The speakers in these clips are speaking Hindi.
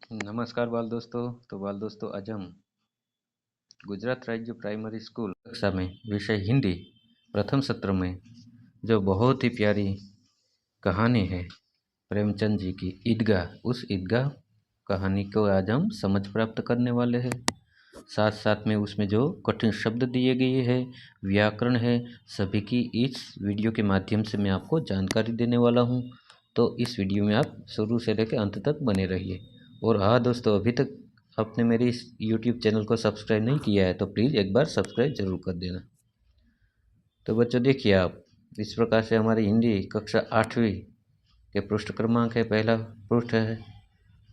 नमस्कार बाल दोस्तों। बाल दोस्तों, आज हम गुजरात राज्य प्राइमरी स्कूल कक्षा में विषय हिंदी प्रथम सत्र में जो बहुत ही प्यारी कहानी है प्रेमचंद जी की ईदगाह, उस ईदगाह कहानी को आज हम समझ प्राप्त करने वाले हैं। साथ साथ में उसमें जो कठिन शब्द दिए गए हैं, व्याकरण है, सभी की इस वीडियो के माध्यम से मैं आपको जानकारी देने वाला हूँ। तो इस वीडियो में आप शुरू से लेकर अंत तक बने रहिए। और हाँ दोस्तों, अभी तक आपने मेरे इस यूट्यूब चैनल को सब्सक्राइब नहीं किया है तो प्लीज़ एक बार सब्सक्राइब जरूर कर देना। तो बच्चों देखिए, आप इस प्रकार से हमारी हिंदी कक्षा 8वीं के पृष्ठ क्रमांक है, पहला पृष्ठ है।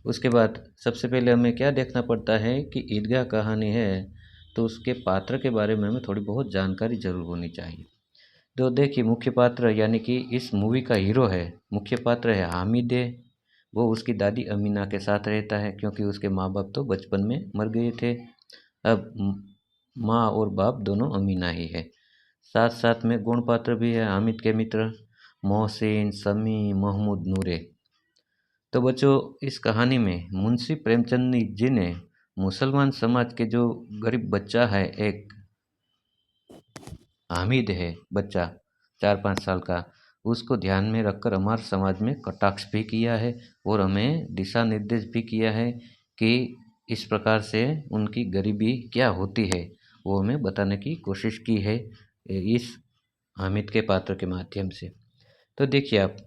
उसके बाद सबसे पहले हमें क्या देखना पड़ता है कि ईदगाह कहानी है तो उसके पात्र के बारे में हमें थोड़ी बहुत जानकारी जरूर होनी चाहिए। तो देखिए, मुख्य पात्र यानी कि इस मूवी का हीरो है, मुख्य पात्र है हामिद है। वो उसकी दादी अमीना के साथ रहता है क्योंकि उसके माँ बाप तो बचपन में मर गए थे। अब माँ और बाप दोनों अमीना ही है। साथ साथ में गुण पात्र भी है हामिद के मित्र मोहसिन, समी, महमूद, नूरे। तो बच्चों, इस कहानी में मुंशी प्रेमचंद जी ने मुसलमान समाज के जो गरीब बच्चा है, एक हामिद है बच्चा 4-5 साल का, उसको ध्यान में रखकर हमारे समाज में कटाक्ष भी किया है और हमें दिशा निर्देश भी किया है कि इस प्रकार से उनकी गरीबी क्या होती है वो हमें बताने की कोशिश की है इस हामिद के पात्र के माध्यम से। तो देखिए, आप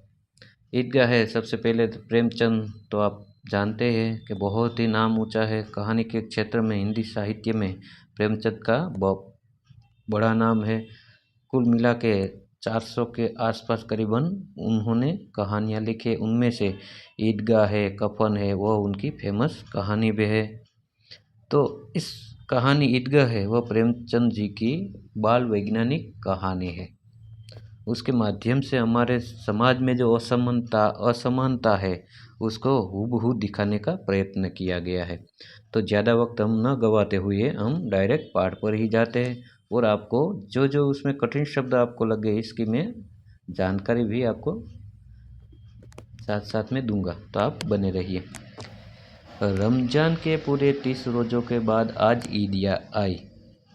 ईदगाह है, सबसे पहले तो प्रेमचंद तो आप जानते हैं कि बहुत ही नाम ऊंचा है कहानी के क्षेत्र में। हिंदी साहित्य में प्रेमचंद का बहुत बड़ा नाम है। कुल मिला के 400 के आसपास करीबन उन्होंने कहानियाँ लिखे। उनमें से ईदगाह है, कफन है, वह उनकी फेमस कहानी भी है। तो इस कहानी ईदगाह है वह प्रेमचंद जी की बाल वैज्ञानिक कहानी है। उसके माध्यम से हमारे समाज में जो असमानता है उसको हूबहू दिखाने का प्रयत्न किया गया है। तो ज़्यादा वक्त हम न गवाते हुए हम डायरेक्ट पाठ पर ही जाते हैं और आपको जो जो उसमें कठिन शब्द आपको लगे इसकी मैं जानकारी भी आपको साथ साथ में दूंगा, तो आप बने रहिए। रमजान के पूरे 30 रोज़ों के बाद आज ईद आई।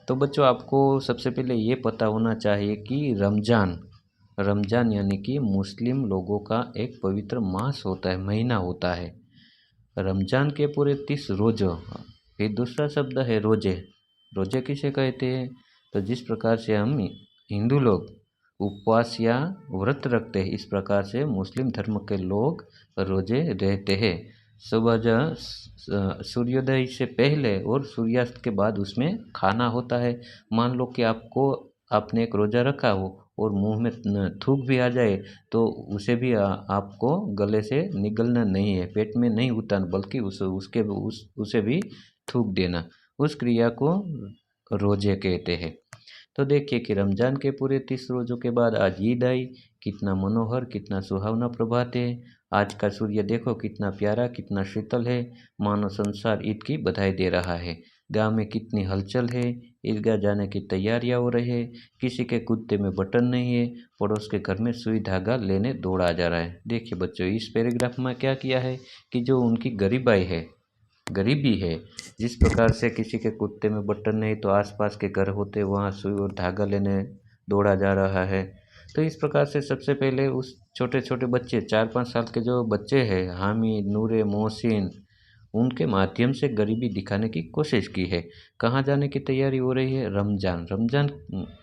तो बच्चों, आपको सबसे पहले ये पता होना चाहिए कि रमजान यानी कि मुस्लिम लोगों का एक पवित्र मास होता है, महीना होता है। रमजान के पूरे 30 रोज़, फिर दूसरा शब्द है रोजे। रोजे किसे कहते हैं? तो जिस प्रकार से हम हिंदू लोग उपवास या व्रत रखते हैं, इस प्रकार से मुस्लिम धर्म के लोग रोजे रहते हैं। सुबह सूर्योदय से पहले और सूर्यास्त के बाद उसमें खाना होता है। मान लो कि आपने एक रोज़ा रखा हो और मुंह में थूक भी आ जाए तो उसे भी आपको गले से निगलना नहीं है, पेट में नहीं उतारना, बल्कि उसे भी थूक देना। उस क्रिया को रोजे कहते हैं। तो देखिए कि रमजान के पूरे 30 रोज़ों के बाद आज ईद आई। कितना मनोहर, कितना सुहावना प्रभात है। आज का सूर्य देखो कितना प्यारा, कितना शीतल है, मानो संसार ईद की बधाई दे रहा है। गांव में कितनी हलचल है, ईदगाह जाने की तैयारियां हो रही है। किसी के कुत्ते में बटन नहीं है, पड़ोस के घर में सुई धागा लेने दौड़ा जा रहा है। देखिए बच्चों, इस पैराग्राफ में क्या किया है कि जो उनकी गरीबी है, जिस प्रकार से किसी के कुत्ते में बटन नहीं तो आसपास के घर होते वहाँ सुई और धागा लेने दौड़ा जा रहा है। तो इस प्रकार से सबसे पहले उस छोटे छोटे बच्चे 4-5 साल के जो बच्चे हैं हामिद, नूरे, मोहसिन, उनके माध्यम से गरीबी दिखाने की कोशिश की है। कहाँ जाने की तैयारी हो रही है?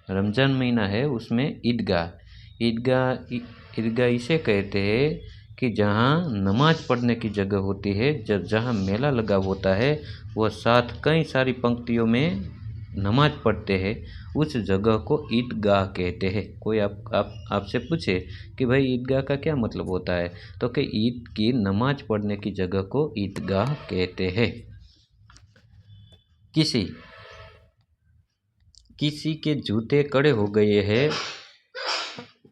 रमजान महीना है, उसमें ईदगाह इसे कहते हैं कि जहाँ नमाज पढ़ने की जगह होती है, जहाँ मेला लगा होता है, वह साथ कई सारी पंक्तियों में नमाज पढ़ते हैं, उस जगह को ईदगाह कहते हैं। कोई आपसे पूछे कि भाई ईदगाह का क्या मतलब होता है, तो कि ईद की नमाज पढ़ने की जगह को ईदगाह कहते हैं। किसी के जूते कड़े हो गए हैं,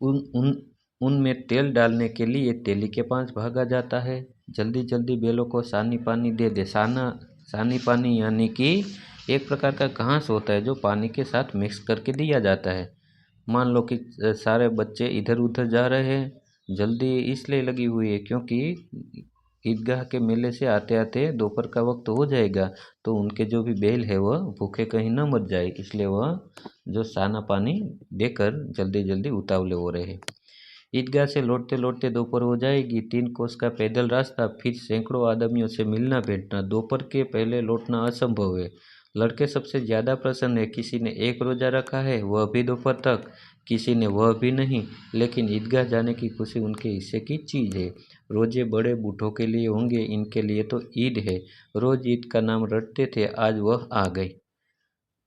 उन उन उनमें तेल डालने के लिए तेली के पास भागा जाता है। जल्दी जल्दी बैलों को सानी पानी दे दे। सानी पानी यानी कि एक प्रकार का घास होता है जो पानी के साथ मिक्स करके दिया जाता है। मान लो कि सारे बच्चे इधर उधर जा रहे हैं, जल्दी इसलिए लगी हुई है क्योंकि ईदगाह के मेले से आते आते दोपहर का वक्त हो जाएगा, तो उनके जो भी बैल है वह भूखे कहीं न मर जाए, इसलिए वह जो साना पानी देकर जल्दी जल्दी उतावले हो रहे। ईदगाह से लौटते लौटते दोपहर हो जाएगी। 3 कोस का पैदल रास्ता, फिर सैकड़ों आदमियों से मिलना भेंटना। दोपहर के पहले लौटना असंभव है। लड़के सबसे ज़्यादा प्रसन्न है। किसी ने एक रोज़ा रखा है, वह भी दोपहर तक, किसी ने वह भी नहीं, लेकिन ईदगाह जाने की खुशी उनके हिस्से की चीज़ है। रोजे बड़े बूढ़ों के लिए होंगे, इनके लिए तो ईद है। रोज़ ईद का नाम रटते थे, आज वह आ गई।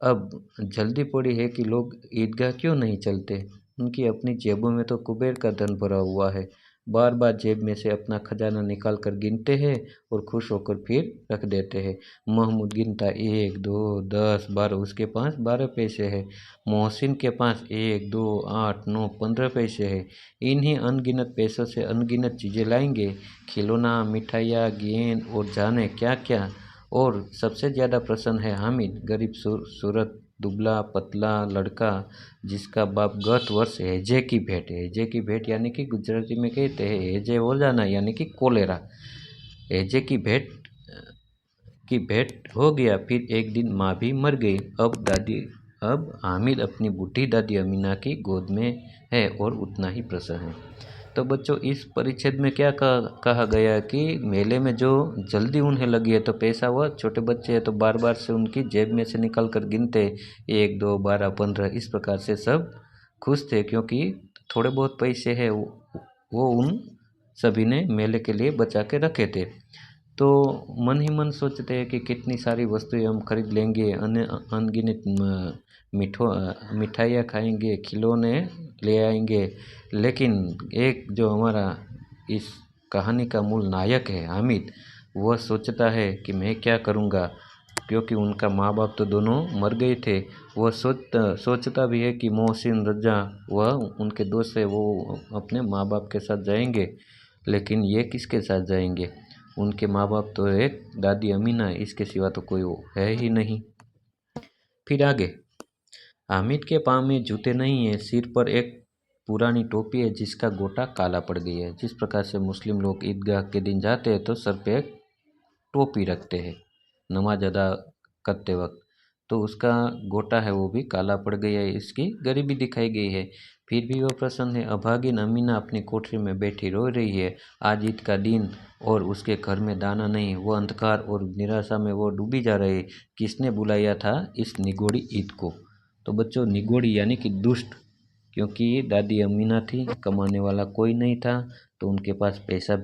अब जल्दी पड़ी है कि लोग ईदगाह क्यों नहीं चलते। उनकी अपनी जेबों में तो कुबेर का धन भरा हुआ है। बार बार जेब में से अपना खजाना निकाल कर गिनते हैं और खुश होकर फिर रख देते हैं। महमूद गिनता 1 2 10 12, उसके पास 12 पैसे है। मोहसिन के पास 1 2 8 9 15 पैसे है। इन्हीं अनगिनत पैसों से अनगिनत चीज़ें लाएंगे, खिलौना, मिठाइयाँ, गेंद और जाने क्या क्या। और सबसे ज़्यादा प्रसन्न है हामिद, गरीब सूरत दुबला पतला लड़का, जिसका बाप गत वर्ष हैजे की भेंट, हैजे की भेंट यानी कि गुजराती में कहते हैं हैजे हो जाना यानी कि कोलेरा। हैजे की भेंट हो गया। फिर एक दिन माँ भी मर गई। अब हामिद अपनी बूढ़ी दादी अमीना की गोद में है और उतना ही प्रसन्न है। तो बच्चों, इस परिच्छेद में क्या कहा गया कि मेले में जो जल्दी उन्हें लगी है, तो पैसा वह छोटे बच्चे हैं तो बार बार से उनकी जेब में से निकल कर गिनते 1 2 12 15, इस प्रकार से सब खुश थे, क्योंकि थोड़े बहुत पैसे हैं वो उन सभी ने मेले के लिए बचा के रखे थे। तो मन ही मन सोचते हैं कि कितनी सारी वस्तुएं हम खरीद लेंगे, अनगिनत मिठाइयाँ खाएंगे, खिलौने ले आएंगे, लेकिन एक जो हमारा इस कहानी का मूल नायक है हामिद, वह सोचता है कि मैं क्या करूँगा, क्योंकि उनका माँ बाप तो दोनों मर गए थे। वह सोचता भी है कि मोहसिन रजा वह उनके दोस्त है, वो अपने माँ बाप के साथ जाएंगे, लेकिन ये किसके साथ जाएंगे। उनके माँ बाप तो एक दादी अमीना, इसके सिवा तो कोई है ही नहीं। फिर आगे, हामिद के पाँव में जूते नहीं है, सिर पर एक पुरानी टोपी है जिसका गोटा काला पड़ गई है। जिस प्रकार से मुस्लिम लोग ईदगाह के दिन जाते हैं तो सर पे एक टोपी रखते हैं नमाज अदा करते वक्त, तो उसका गोटा है वो भी काला पड़ गया है, इसकी गरीबी दिखाई गई है। फिर भी वह प्रसन्न है। अभागिन अमीना अपनी कोठरी में बैठी रो रही है। आज ईद का दिन और उसके घर में दाना नहीं, वह अंधकार और निराशा में वो डूबी जा रही। किसने बुलाया था इस निगोड़ी ईद को। तो बच्चों, निगोड़ी यानी कि दुष्ट, क्योंकि दादी अमीना थी, कमाने वाला कोई नहीं था, तो उनके पास पैसा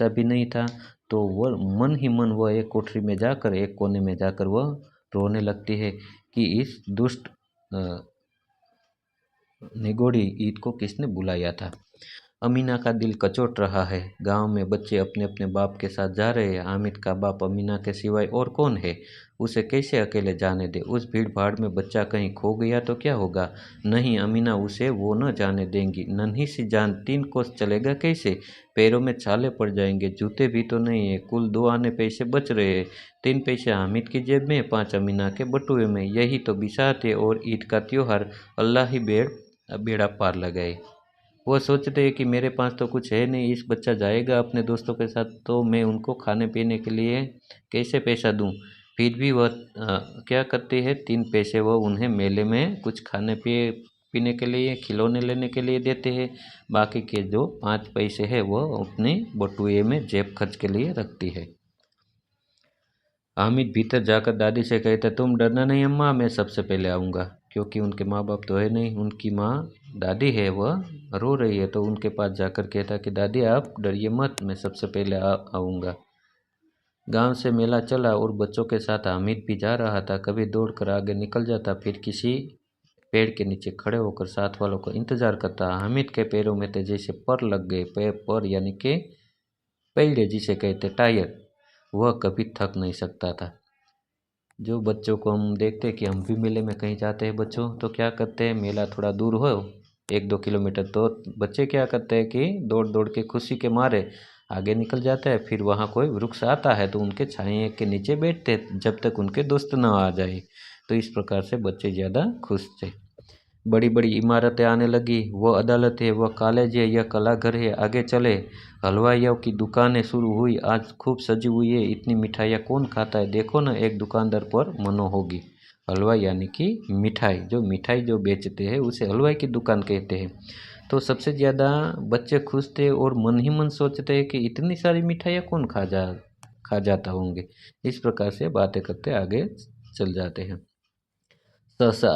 भी नहीं था, तो वह मन ही मन वह एक कोठरी में जाकर, एक कोने में जाकर वह रोने लगती है कि इस दुष्ट निगोड़ी ईद को किसने बुलाया था। अमीना का दिल कचोट रहा है। गांव में बच्चे अपने अपने बाप के साथ जा रहे हैं। हामिद का बाप अमीना के सिवाय और कौन है, उसे कैसे अकेले जाने दे। उस भीड़ भाड़ में बच्चा कहीं खो गया तो क्या होगा। नहीं, अमीना उसे वो न जाने देंगी। नन्ही सी जान 3 कोस चलेगा कैसे, पैरों में छाले पड़ जाएंगे, जूते भी तो नहीं है। कुल 2 आने पैसे बच रहे हैं, 3 पैसे हामिद की जेब में, 5 अमीना के बटुए में। यही तो बिसात है और ईद का त्योहार, अल्लाह ही बेड़ा पार लगाए। वो सोचते हैं कि मेरे पास तो कुछ है नहीं, इस बच्चा जाएगा अपने दोस्तों के साथ तो मैं उनको खाने पीने के लिए कैसे पैसा दूं। फिर भी वह क्या करते हैं, 3 पैसे वह उन्हें मेले में कुछ खाने पीने के लिए, खिलौने लेने के लिए देते हैं। बाकी के जो 5 पैसे है वह अपने बटुए में जेब खर्च के लिए रखती है। हामिद भीतर जाकर दादी से कहता, तुम डरना नहीं अम्मा, मैं सबसे पहले आऊँगा, क्योंकि उनके माँ बाप तो है नहीं। उनकी माँ दादी है, वह रो रही है, तो उनके पास जाकर कहता कि दादी आप डरिए मत, मैं सबसे पहले आऊँगा। गांव से मेला चला और बच्चों के साथ हामिद भी जा रहा था। कभी दौड़कर आगे निकल जाता, फिर किसी पेड़ के नीचे खड़े होकर साथ वालों का इंतजार करता। हामिद के पैरों में थे जैसे पर लग गए। पर यानी कि पहिए जिसे कहते टायर, वह कभी थक नहीं सकता था। जो बच्चों को हम देखते हैं कि हम भी मेले में कहीं जाते हैं बच्चों, तो क्या करते हैं, मेला थोड़ा दूर हो 1 2 किलोमीटर, तो बच्चे क्या करते हैं कि दौड़ दौड़ के खुशी के मारे आगे निकल जाते हैं। फिर वहाँ कोई वृक्ष आता है तो उनके छाए के नीचे बैठते जब तक उनके दोस्त ना आ जाए। तो इस प्रकार से बच्चे ज़्यादा खुश थे। बड़ी बड़ी इमारतें आने लगी, वो अदालत है, वह कॉलेज है, यह कलाघर है, आगे चले हलवाइयों की दुकानें शुरू हुई, आज खूब सजी हुई है, इतनी मिठाइयाँ कौन खाता है, देखो ना एक दुकानदार पर मनो होगी। हलवाई यानी कि मिठाई, जो मिठाई जो बेचते हैं उसे हलवाई की दुकान कहते हैं। तो सबसे ज़्यादा बच्चे खुश थे और मन ही मन सोचते हैं कि इतनी सारी मिठाइयाँ कौन खा जाता होंगे। इस प्रकार से बातें करते आगे चल जाते हैं। सहसा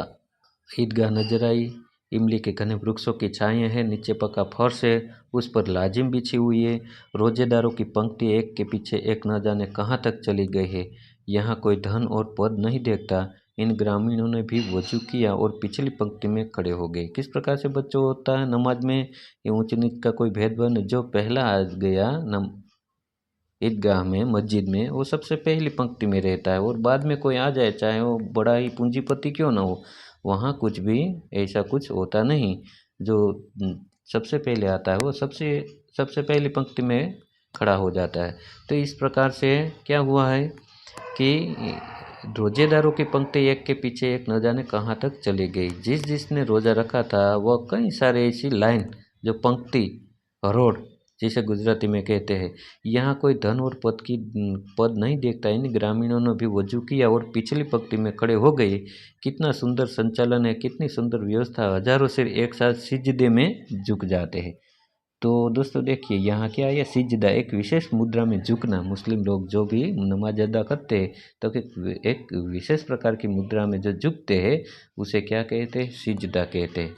ईदगाह नजर आई। इमली के घने वृक्षों की छाएं हैं, नीचे पक्का फर्श है, उस पर लाजिम बिछी हुई है। रोजेदारों की पंक्ति एक के पीछे एक न जाने कहाँ तक चली गई है। यहाँ कोई धन और पद नहीं देखता। इन ग्रामीणों ने भी वजू किया और पिछली पंक्ति में खड़े हो गए। किस प्रकार से बच्चों होता है नमाज में, ये ऊंच नीच का कोई भेदभाव नहीं। जो पहला आ गया ईदगाह में, मस्जिद में, वो सबसे पहली पंक्ति में रहता है और बाद में कोई आ जाए, चाहे वो बड़ा ही पूंजीपति क्यों ना हो, वहाँ कुछ भी ऐसा कुछ होता नहीं। जो सबसे पहले आता है वो सबसे सबसे पहली पंक्ति में खड़ा हो जाता है। तो इस प्रकार से क्या हुआ है कि रोजेदारों की पंक्ति एक के पीछे एक न जाने कहाँ तक चली गई। जिसने रोज़ा रखा था वह कई सारे ऐसी लाइन, जो पंक्ति, हरोड़ जिसे गुजराती में कहते हैं, यहाँ कोई धन और पद नहीं देखता। इन ग्रामीणों ने भी वजू किया और पिछली पंक्ति में खड़े हो गए। कितना सुंदर संचालन है, कितनी सुंदर व्यवस्था। हजारों सिर एक साथ सिजदे में झुक जाते हैं। तो दोस्तों देखिए यहाँ क्या है, सिजदा एक विशेष मुद्रा में झुकना। मुस्लिम लोग जो भी नमाज अदा करते हैं तो एक विशेष प्रकार की मुद्रा में जो झुकते हैं उसे क्या कहते हैं, सिजदा कहते हैं।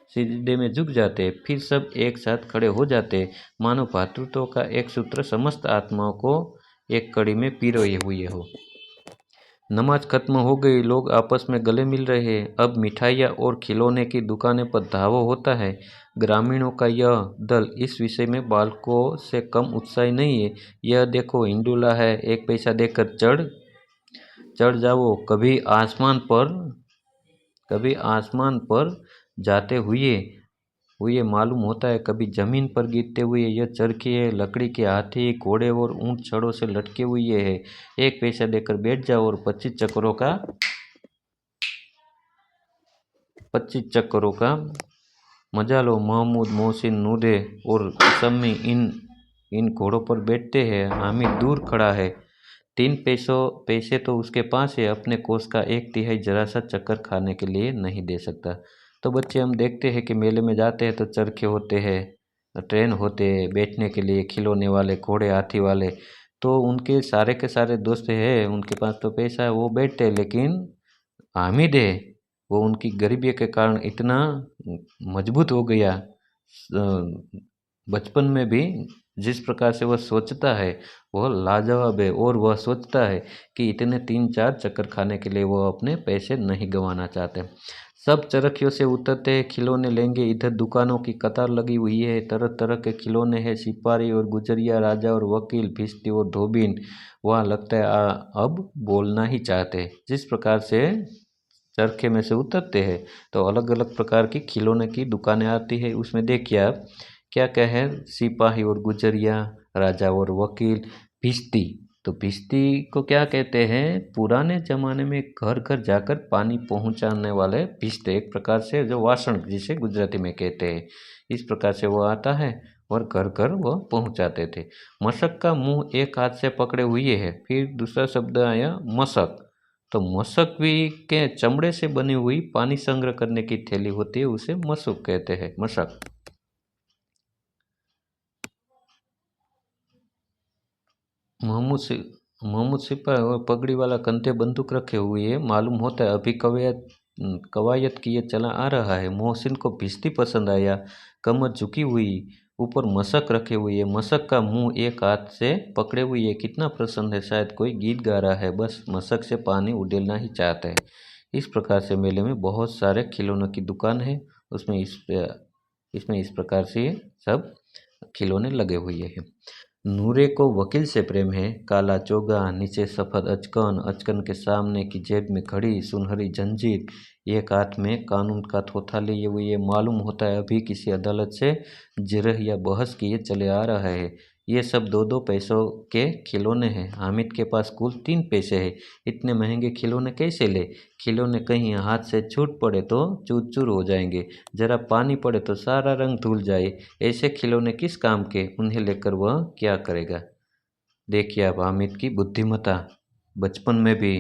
सिजदे में झुक जाते हैं, फिर सब एक साथ खड़े हो जाते हैं, मानो भातृत्व का एक सूत्र समस्त आत्माओं को एक कड़ी में पिरोए हुए हो। नमाज खत्म हो गई, लोग आपस में गले मिल रहे हैं। अब मिठाइयाँ और खिलौने की दुकानें पर धावा होता है। ग्रामीणों का यह दल इस विषय में बालकों से कम उत्साही नहीं है। यह देखो हिंडोला है, 1 पैसा देकर चढ़ जाओ। कभी आसमान पर जाते हुए मालूम होता है, कभी जमीन पर गिरते हुए। यह चरखी है, लकड़ी के हाथी, घोड़े और ऊंट छड़ों से लटके हुए है। 1 पैसा देकर बैठ जाओ और 25 चक्करों का मजा लो। महमूद, मोहसिन, नूरे और सम्मी इन घोड़ों पर बैठते हैं। हामिद दूर खड़ा है, 3 पैसे तो उसके पास है, अपने कोष का 1/3 जरा सा चक्कर खाने के लिए नहीं दे सकता। तो बच्चे हम देखते हैं कि मेले में जाते हैं तो चरखे होते हैं, ट्रेन होते हैं बैठने के लिए, खिलौने वाले, घोड़े हाथी वाले। तो उनके सारे के सारे दोस्त हैं, उनके पास तो पैसा है, वो बैठते हैं। लेकिन हामिद है, वो उनकी गरीबी के कारण इतना मजबूत हो गया, बचपन में भी जिस प्रकार से वह सोचता है वह लाजवाब है। और वह सोचता है कि इतने 3-4 चक्कर खाने के लिए वह अपने पैसे नहीं गंवाना चाहते। सब चरखियों से उतरते हैं, खिलौने लेंगे। इधर दुकानों की कतार लगी हुई है, तरह तरह के खिलौने हैं, सिपाही और गुजरिया, राजा और वकील, भिश्ती और धोबिन। वहाँ लगता है अब बोलना ही चाहते हैं। जिस प्रकार से चरखे में से उतरते हैं तो अलग अलग प्रकार की खिलौने की दुकानें आती है। उसमें देखिए आप क्या क्या है, सिपाही और गुजरिया, राजा और वकील, भिश्ती। तो भिश्ती को क्या कहते हैं, पुराने जमाने में घर घर जाकर पानी पहुंचाने वाले भिश्ते, एक प्रकार से जो वासण जिसे गुजराती में कहते हैं। इस प्रकार से वो आता है और घर घर वह पहुंचाते थे। मशक का मुंह एक हाथ से पकड़े हुए है। फिर दूसरा शब्द आया मशक। तो मशक भी के चमड़े से बनी हुई पानी संग्रह करने की थैली होती है, उसे मशक कहते हैं, मशक। महमूद सिपाही और पगड़ी वाला कंधे बंदूक रखे हुए है, मालूम होता है अभी कवायद किए चला आ रहा है। मोहसिन को भिश्ती पसंद आया, कमर झुकी हुई, ऊपर मशक रखे हुई है, मशक का मुंह एक हाथ से पकड़े हुई है। कितना प्रसन्न है, शायद कोई गीत गा रहा है, बस मशक से पानी उड़ेलना ही चाहता है। इस प्रकार से मेले में बहुत सारे खिलौनों की दुकान है। इसमें इस प्रकार से सब खिलौने लगे हुए हैं। नूरे को वकील से प्रेम है, काला चोगा, नीचे सफ़ेद अचकन, अचकन के सामने की जेब में घड़ी, सुनहरी जंजीर, एक हाथ में कानून का थोथा लिए हुए। ये मालूम होता है अभी किसी अदालत से जिरह या बहस किए चले आ रहा है। ये सब 2-2 पैसों के खिलौने हैं। हामिद के पास कुल 3 पैसे हैं। इतने महंगे खिलौने कैसे ले? खिलौने कहीं हाथ से छूट पड़े तो चूर चूर हो जाएंगे, जरा पानी पड़े तो सारा रंग धुल जाए। ऐसे खिलौने किस काम के? उन्हें लेकर वह क्या करेगा? देखिए आप हामिद की बुद्धिमत्ता। बचपन में भी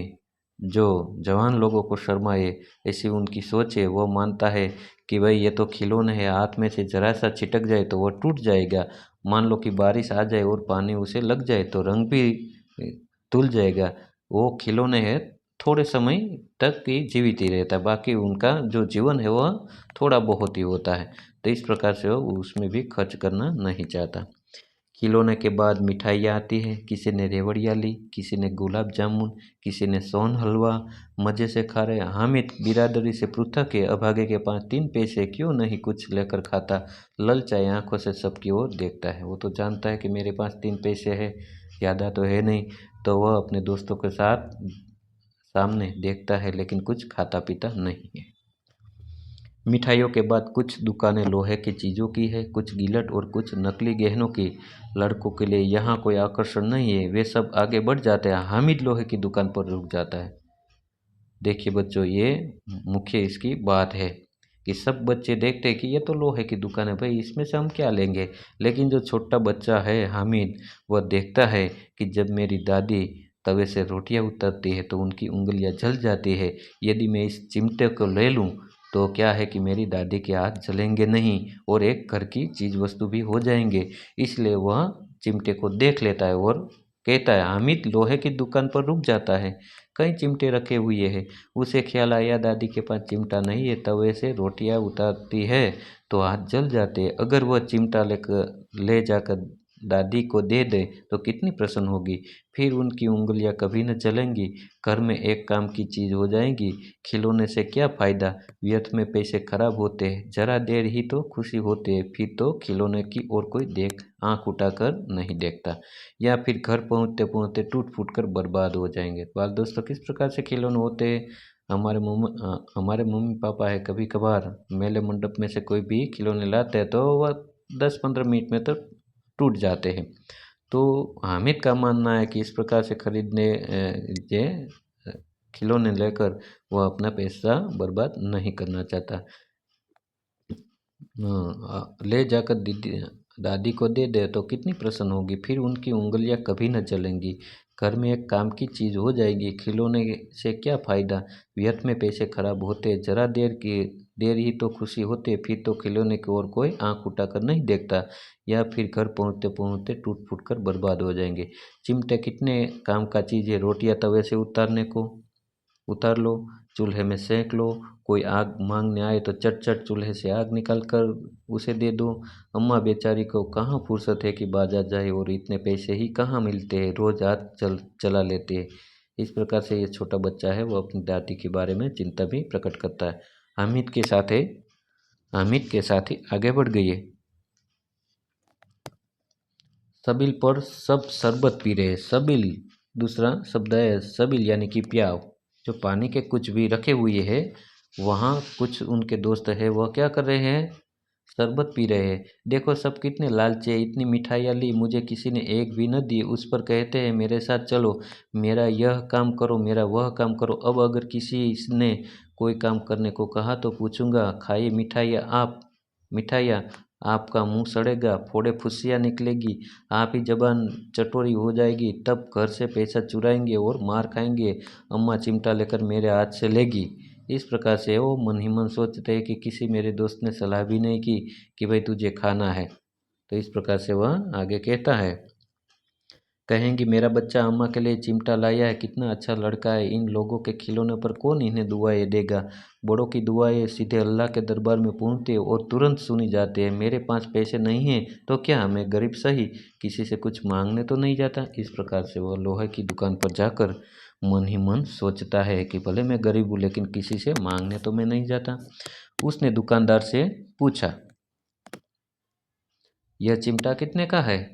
जो जवान लोगों को शर्माए, ऐसी उनकी सोच है। वो मानता है कि भाई ये तो खिलौने है, हाथ में से जरा सा छिटक जाए तो वो टूट जाएगा। मान लो कि बारिश आ जाए और पानी उसे लग जाए तो रंग भी धुल जाएगा। वो खिलौने है, थोड़े समय तक ही जीवित ही रहता है, बाकी उनका जो जीवन है वह थोड़ा बहुत ही होता है। तो इस प्रकार से वो उसमें भी खर्च करना नहीं चाहता। खिलौने के बाद मिठाइयाँ आती है। किसी ने रेवड़ियाँ ली, किसी ने गुलाब जामुन, किसी ने सोन हलवा। मज़े से खा रहे। हामिद बिरादरी से पृथक है। अभागे के पास 3 पैसे, क्यों नहीं कुछ लेकर खाता? ललचाई आंखों से सबकी ओर देखता है। वो तो जानता है कि मेरे पास 3 पैसे है, ज़्यादा तो है नहीं। तो वह अपने दोस्तों के साथ सामने देखता है, लेकिन कुछ खाता पीता नहीं है। मिठाइयों के बाद कुछ दुकानें लोहे की चीज़ों की है, कुछ गिलट और कुछ नकली गहनों की। लड़कों के लिए यहाँ कोई आकर्षण नहीं है, वे सब आगे बढ़ जाते हैं। हामिद लोहे की दुकान पर रुक जाता है। देखिए बच्चों, ये मुख्य इसकी बात है कि सब बच्चे देखते हैं कि ये तो लोहे की दुकान है, भाई इसमें से हम क्या लेंगे। लेकिन जो छोटा बच्चा है हामिद, वह देखता है कि जब मेरी दादी तवे से रोटियां उतारती है तो उनकी उंगलियां जल जाती है। यदि मैं इस चिमटे को ले लूं तो क्या है कि मेरी दादी के हाथ जलेंगे नहीं और एक घर की चीज़ वस्तु भी हो जाएंगे। इसलिए वह चिमटे को देख लेता है और कहता है। हामिद लोहे की दुकान पर रुक जाता है। कई चिमटे रखे हुए हैं। उसे ख्याल आया दादी के पास चिमटा नहीं है, तवे से रोटियां उतारती है तो हाथ जल जाते हैं। अगर वह चिमटा ले जाकर दादी को दे दे तो कितनी प्रसन्न होगी। फिर उनकी उंगलियां कभी न चलेंगी। घर में एक काम की चीज़ हो जाएगी। खिलौने से क्या फ़ायदा, व्यर्थ में पैसे खराब होते हैं। जरा देर ही तो खुशी होती है, फिर तो खिलौने की ओर कोई आँख उठाकर नहीं देखता, या फिर घर पहुँचते पहुँचते टूट फूट कर बर्बाद हो जाएंगे। बाल दोस्तों, किस प्रकार से खिलौने होते हैं? हमारे मम्मी पापा है, कभी कभार मेले मंडप में से कोई भी खिलौने लाते हैं तो वह 10-15 मिनट में तो टूट जाते हैं। तो हामिद का मानना है कि इस प्रकार से खरीदने जे खिलौने लेकर वह अपना पैसा बर्बाद नहीं करना चाहता। ले जाकर दीदी दादी को दे दे तो कितनी प्रसन्न होगी। फिर उनकी उंगलियां कभी न जलेंगी। घर में एक काम की चीज़ हो जाएगी। खिलौने से क्या फ़ायदा, व्यर्थ में पैसे खराब होते। जरा देर ही तो खुशी होती है, फिर तो खिलौने की ओर कोई आंख उठाकर नहीं देखता, या फिर घर पहुँचते पहुँचते टूट फूट कर बर्बाद हो जाएंगे। चिमटे कितने काम का चीज़ है। रोटियां तवे से उतार लो, चूल्हे में सेंक लो। कोई आग मांगने आए तो चट चट चूल्हे से आग निकाल कर उसे दे दो। अम्मा बेचारी को कहाँ फुर्सत है कि बाजार जाए, और इतने पैसे ही कहाँ मिलते हैं, रोज हाथ चला लेते हैं। इस प्रकार से ये छोटा बच्चा है वो अपनी दादी के बारे में चिंता भी प्रकट करता है। हामिद के साथ है हामिद के साथ ही आगे बढ़ गई है। सबिल पर सब शरबत पी रहे। सबिल दूसरा शब्द है सबिल, यानी कि प्याव। जो पानी के कुछ भी रखे हुए है, वहाँ कुछ उनके दोस्त है, वह क्या कर रहे हैं, शरबत पी रहे हैं। देखो सब कितने लालची है, इतनी मिठाइयाँ ली, मुझे किसी ने एक भी न दी। उस पर कहते हैं मेरे साथ चलो, मेरा यह काम करो, मेरा वह काम करो। अब अगर किसी ने कोई काम करने को कहा तो पूछूंगा, खाइए मिठाइयाँ, आपका मुंह सड़ेगा, फोड़े फुस्सियाँ निकलेगी, आप ही जबान चटोरी हो जाएगी। तब घर से पैसा चुराएंगे और मार खाएंगे। अम्मा चिमटा लेकर मेरे हाथ से लेगी। इस प्रकार से वो मन ही मन सोचते हैं कि किसी मेरे दोस्त ने सलाह भी नहीं की कि भाई तुझे खाना है। तो इस प्रकार से वह आगे कहता है। कहेंगी मेरा बच्चा अम्मा के लिए चिमटा लाया है, कितना अच्छा लड़का है। इन लोगों के खिलौने पर कौन इन्हें दुआएं देगा। बड़ों की दुआएं सीधे अल्लाह के दरबार में पहुँचती है और तुरंत सुनी जाती है। मेरे पास पैसे नहीं हैं तो क्या, मैं गरीब सही, किसी से कुछ मांगने तो नहीं जाता। इस प्रकार से वह लोहे की दुकान पर जाकर मन ही मन सोचता है कि भले मैं गरीब हूँ, लेकिन किसी से मांगने तो मैं नहीं जाता। उसने दुकानदार से पूछा, यह चिमटा कितने का है?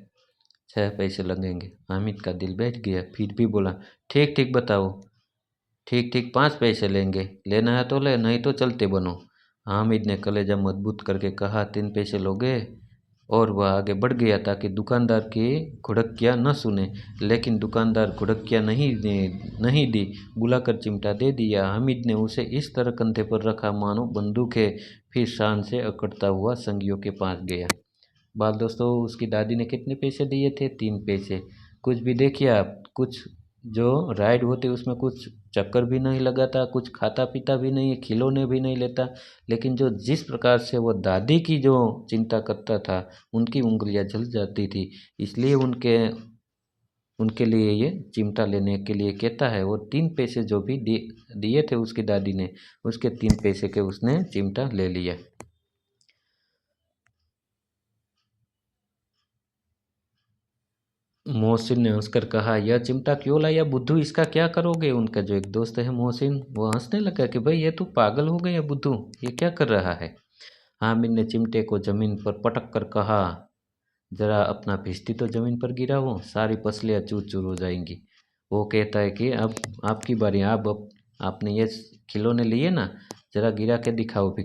6 पैसे लगेंगे। हामिद का दिल बैठ गया, फिर भी बोला, ठीक ठीक बताओ। ठीक ठीक 5 पैसे लेंगे, लेना है तो ले, नहीं तो चलते बनो। हामिद ने कलेजा मजबूत करके कहा, 3 पैसे लोगे? और वह आगे बढ़ गया ताकि दुकानदार की घुड़कियाँ न सुने, लेकिन दुकानदार घुड़कियाँ नहीं दी, बुलाकर चिमटा दे दिया। हामिद ने उसे इस तरह कंधे पर रखा मानो बंदूक है, फिर शान से अकड़ता हुआ संगियों के पास गया। बाल दोस्तों, उसकी दादी ने कितने पैसे दिए थे? 3 पैसे। कुछ भी देखिए आप, कुछ जो राइड होती उसमें कुछ चक्कर भी नहीं लगाता, कुछ खाता पीता भी नहीं, खिलौने भी नहीं लेता, लेकिन जो जिस प्रकार से वो दादी की जो चिंता करता था, उनकी उंगलियां जल जाती थी। इसलिए उनके उनके लिए ये चिमटा लेने के लिए कहता है। और 3 पैसे जो भी दिए थे उसकी दादी ने, उसके 3 पैसे के उसने चिमटा ले लिया। मोहसिन ने हंसकर कहा, यह चिमटा क्यों लाया बुद्धू, इसका क्या करोगे? उनका जो एक दोस्त है मोहसिन, वो हंसने लगा कि भाई ये तू पागल हो गया बुद्धू, ये क्या कर रहा है? हामिद ने चिमटे को जमीन पर पटक कर कहा, जरा अपना भिश्ती तो जमीन पर गिराओ, सारी पसलियाँ चूर चूर हो जाएंगी। वो कहता है कि अब आपकी बारी, अब आपने ये खिलौने लिए ना, जरा गिरा के दिखाओ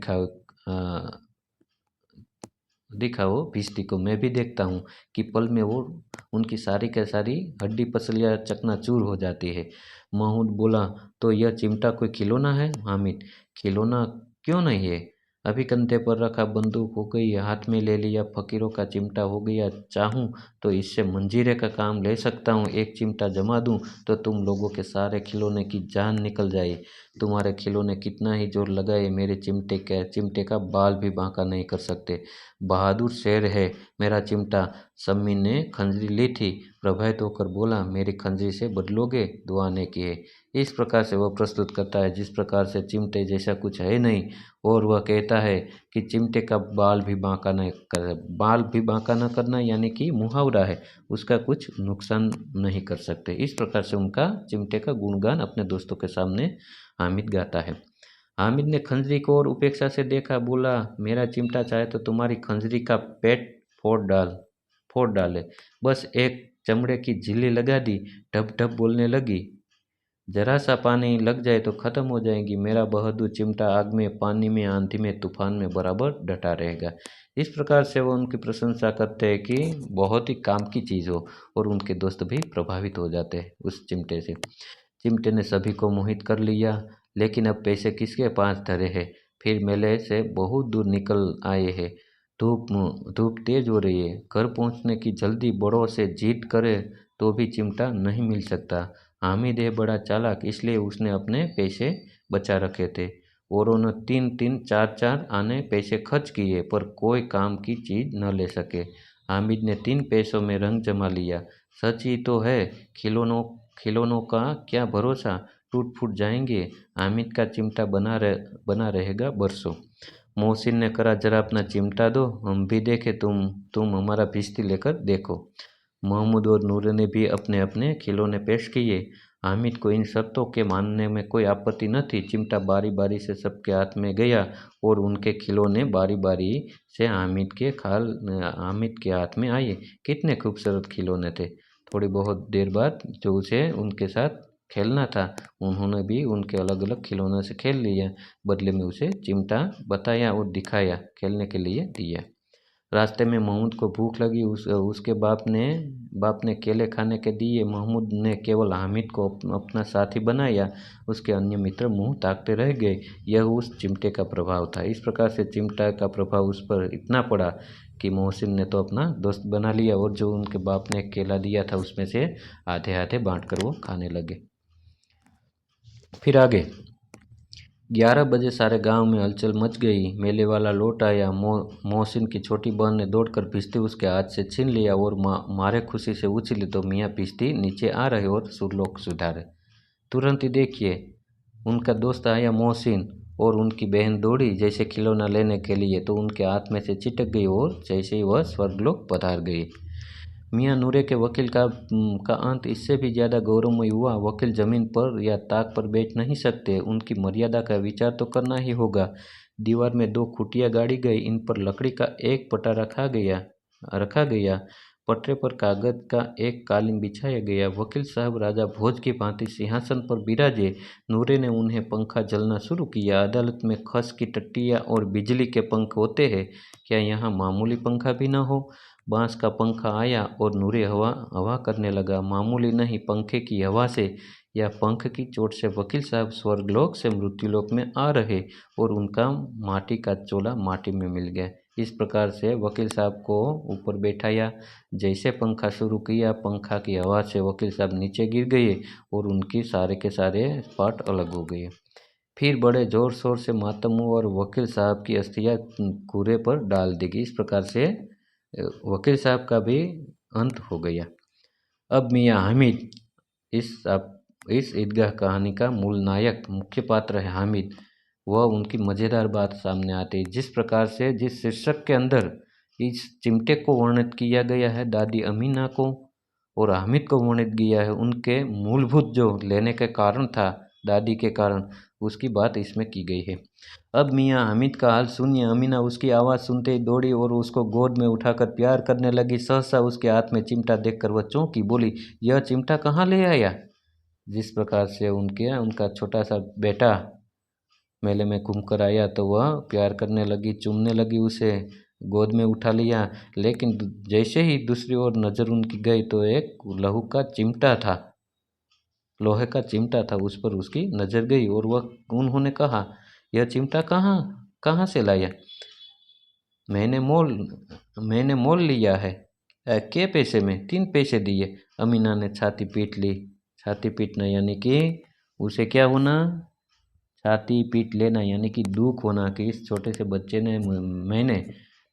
भिश्ती को, मैं भी देखता हूँ कि पल में वो उनकी सारी की सारी हड्डी पसलियाँ चकनाचूर हो जाती है। महमूद बोला, तो यह चिमटा कोई खिलौना है? हामिद, खिलौना क्यों नहीं है? अभी कंधे पर रखा बंदूक हो गई, हाथ में ले लिया फकीरों का चिमटा हो गया। चाहूँ तो इससे मंजीरे का काम ले सकता हूँ, एक चिमटा जमा दूँ तो तुम लोगों के सारे खिलौने की जान निकल जाए। तुम्हारे खिलौने कितना ही जोर लगाए, मेरे चिमटे का बाल भी बांका नहीं कर सकते। बहादुर शेर है मेरा चिमटा। सम्मी ने खंजरी ली थी, प्रभावित होकर बोला, मेरी खंजरी से बदलोगे? दुआ ने की है। इस प्रकार से वह प्रस्तुत करता है जिस प्रकार से चिमटे जैसा कुछ है नहीं। और वह कहता है कि चिमटे का बाल भी बांका न करना, यानी कि मुहावरा है, उसका कुछ नुकसान नहीं कर सकते। इस प्रकार से उनका चिमटे का गुणगान अपने दोस्तों के सामने हामिद गाता है। हामिद ने खंजरी को और उपेक्षा से देखा, बोला, मेरा चिमटा चाहे तो तुम्हारी खंजरी का पेट फोड़ डाले। बस एक चमड़े की झिल्ली लगा दी, ढप ढप बोलने लगी, जरा सा पानी लग जाए तो खत्म हो जाएगी। मेरा बहादुर चिमटा आग में, पानी में, आंधी में, तूफान में बराबर डटा रहेगा। इस प्रकार से वो उनकी प्रशंसा करते हैं कि बहुत ही काम की चीज़ हो, और उनके दोस्त भी प्रभावित हो जाते हैं उस चिमटे से। चिमटे ने सभी को मोहित कर लिया, लेकिन अब पैसे किसके पास धरे हैं? फिर मेले से बहुत दूर निकल आए हैं। धूप धूप तेज हो रही है, घर पहुंचने की जल्दी, बड़ों से जीत करे तो भी चिमटा नहीं मिल सकता। हामिद है बड़ा चालाक, इसलिए उसने अपने पैसे बचा रखे थे। औरों ने 3-3, 4-4 आने पैसे खर्च किए, पर कोई काम की चीज़ न ले सके। हामिद ने 3 पैसों में रंग जमा लिया। सच ही तो है, खिलौनों खिलौनों का क्या भरोसा, टूट फूट जाएंगे। हामिद का चिमटा बना रहेगा बरसों। मोहसिन ने कहा, जरा अपना चिमटा दो, हम भी देखें, तुम हमारा भिश्ती लेकर देखो। महमूद और नूरे ने भी अपने अपने खिलौने पेश किए। हामिद को इन शर्तों के मानने में कोई आपत्ति न थी। चिमटा बारी बारी से सबके हाथ में गया, और उनके खिलौने बारी बारी से हामिद के हाथ में आए। कितने खूबसूरत खिलौने थे। थोड़ी बहुत देर बाद जो उसे उनके साथ खेलना था, उन्होंने भी उनके अलग अलग खिलौनों से खेल लिया। बदले में उसे चिमटा बताया और दिखाया, खेलने के लिए दिया। रास्ते में महमूद को भूख लगी। उसके बाप ने केले खाने के दिए। महमूद ने केवल हामिद को अपना साथी बनाया, उसके अन्य मित्र मुंह ताकते रह गए। यह उस चिमटे का प्रभाव था। इस प्रकार से चिमटा का प्रभाव उस पर इतना पड़ा कि मोहसिन ने तो अपना दोस्त बना लिया, और जो उनके बाप ने केला दिया था उसमें से आधे आधे बांट कर वो खाने लगे। फिर आगे 11 बजे सारे गांव में हलचल मच गई। मेले वाला लौट आया। मोहसिन की छोटी बहन ने दौड़कर भिश्ती उसके हाथ से छीन लिया, और मारे खुशी से उछली तो मियाँ भिश्ती नीचे आ रहे और सुरलोक सुधारे। तुरंत ही देखिए, उनका दोस्त आया मोहसिन, और उनकी बहन दौड़ी जैसे खिलौना लेने के लिए, तो उनके हाथ में से छिटक गई, और जैसे ही वह स्वर्गलोक पधार गई। मियाँ नूरे के वकील का अंत इससे भी ज़्यादा गौरवमय हुआ। वकील ज़मीन पर या ताक पर बैठ नहीं सकते, उनकी मर्यादा का विचार तो करना ही होगा। दीवार में 2 खूंटियाँ गाड़ी गई, इन पर लकड़ी का एक पटा रखा गया। पटरे पर कागज का एक कालीन बिछाया गया। वकील साहब राजा भोज की भांति सिंहासन पर बिराजे। नूरे ने उन्हें पंखा चलना शुरू किया। अदालत में खस की टट्टियाँ और बिजली के पंख होते हैं, क्या यहाँ मामूली पंखा भी न हो? बांस का पंखा आया और नूरे हवा हवा करने लगा। मामूली नहीं, पंखे की हवा से या पंख की चोट से वकील साहब स्वर्गलोक से मृत्युलोक में आ रहे और उनका माटी का चोला माटी में मिल गया। इस प्रकार से वकील साहब को ऊपर बैठाया। जैसे पंखा शुरू किया, पंखा की हवा से वकील साहब नीचे गिर गए और उनकी सारे के सारे पार्ट अलग हो गए। फिर बड़े जोर शोर से मातम हुआ और वकील साहब की अस्थियाँ कूड़े पर डाल दी गई। इस प्रकार से वकील साहब का भी अंत हो गया। अब मियाँ हामिद, इस ईदगाह कहानी का मूल नायक मुख्य पात्र है हामिद। वह उनकी मज़ेदार बात सामने आती है। जिस प्रकार से जिस शीर्षक के अंदर इस चिमटे को वर्णित किया गया है, दादी अमीना को और हामिद को वर्णित किया है, उनके मूलभूत जो लेने के कारण था दादी के कारण, उसकी बात इसमें की गई है। अब मियाँ हामिद का हाल सुनिए। अमीना उसकी आवाज़ सुनते ही दौड़ी और उसको गोद में उठाकर प्यार करने लगी। सहसा उसके हाथ में चिमटा देखकर वह चौंकी, बोली, यह चिमटा कहाँ ले आया? जिस प्रकार से उनका छोटा सा बेटा मेले में घूमकर आया तो वह प्यार करने लगी, चूमने लगी, उसे गोद में उठा लिया। लेकिन जैसे ही दूसरी ओर नज़र उनकी गई तो एक लहू का चिमटा था, लोहे का चिमटा था, उस पर उसकी नज़र गई और उन्होंने कहा, यह चिमटा कहाँ कहाँ से लाया? मैंने मोल लिया है। के पैसे में? 3 पैसे दिए। अमीना ने छाती पीट ली। छाती पीटना यानी कि उसे क्या होना? छाती पीट लेना यानी कि दुख होना कि इस छोटे से बच्चे ने मैंने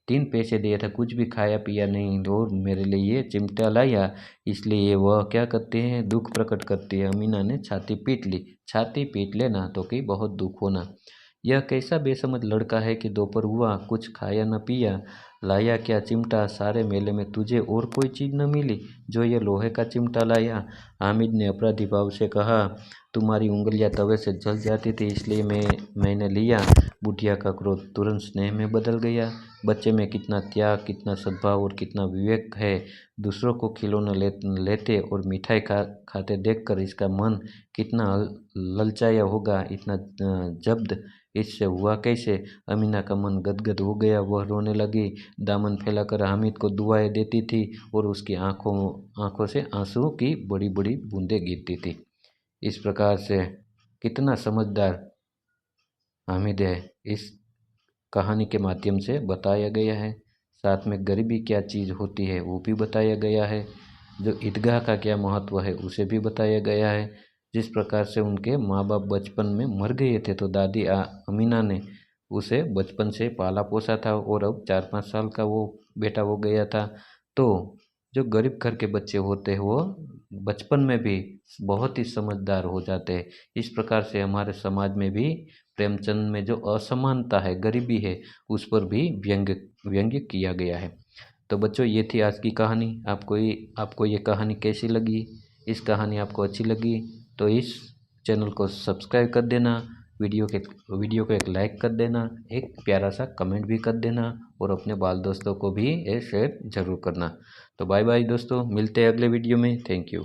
3 पैसे दिए थे, कुछ भी खाया पिया नहीं और मेरे लिए ये चिमटा लाया, इसलिए वह क्या करते हैं, दुख प्रकट करती है। अमीना ने छाती पीट ली। छाती पीट लेना तो कि बहुत दुख होना। यह कैसा बेसमझ लड़का है कि दोपहर हुआ, कुछ खाया न पिया, लाया क्या चिमटा? सारे मेले में तुझे और कोई चीज़ न मिली जो ये लोहे का चिमटा लाया? हामिद ने अपराधी भाव से कहा, तुम्हारी उंगलियां तवे से जल जाती थी इसलिए मैंने लिया। बुढ़िया का क्रोध तुरंत स्नेह में बदल गया। बच्चे में कितना त्याग, कितना सद्भाव और कितना विवेक है। दूसरों को खिलौना लेते और मिठाई खाते देखकर इसका मन कितना ललचाया होगा। इतना जब्त इससे हुआ कैसे? अमीना का मन गदगद हो गया। वह रोने लगी, दामन फैलाकर हामिद को दुआएं देती थी और उसकी आंखों से आंसू की बड़ी बड़ी बूंदें गिरती थी। इस प्रकार से कितना समझदार हामिद है, इस कहानी के माध्यम से बताया गया है। साथ में गरीबी क्या चीज़ होती है वो भी बताया गया है। जो ईदगाह का क्या महत्व है उसे भी बताया गया है। जिस प्रकार से उनके माँ बाप बचपन में मर गए थे तो दादी अमीना ने उसे बचपन से पाला पोसा था और अब 4-5 साल का वो बेटा हो गया था। तो जो गरीब घर के बच्चे होते हैं वो बचपन में भी बहुत ही समझदार हो जाते हैं। इस प्रकार से हमारे समाज में भी प्रेमचंद में जो असमानता है, गरीबी है, उस पर भी व्यंग्य किया गया है। तो बच्चों, ये थी आज की कहानी। आपको ये कहानी कैसी लगी? इस कहानी आपको अच्छी लगी तो इस चैनल को सब्सक्राइब कर देना, वीडियो को एक लाइक कर देना, एक प्यारा सा कमेंट भी कर देना और अपने बाल दोस्तों को भी ये शेयर ज़रूर करना। तो बाय बाय दोस्तों, मिलते हैं अगले वीडियो में। Thank you.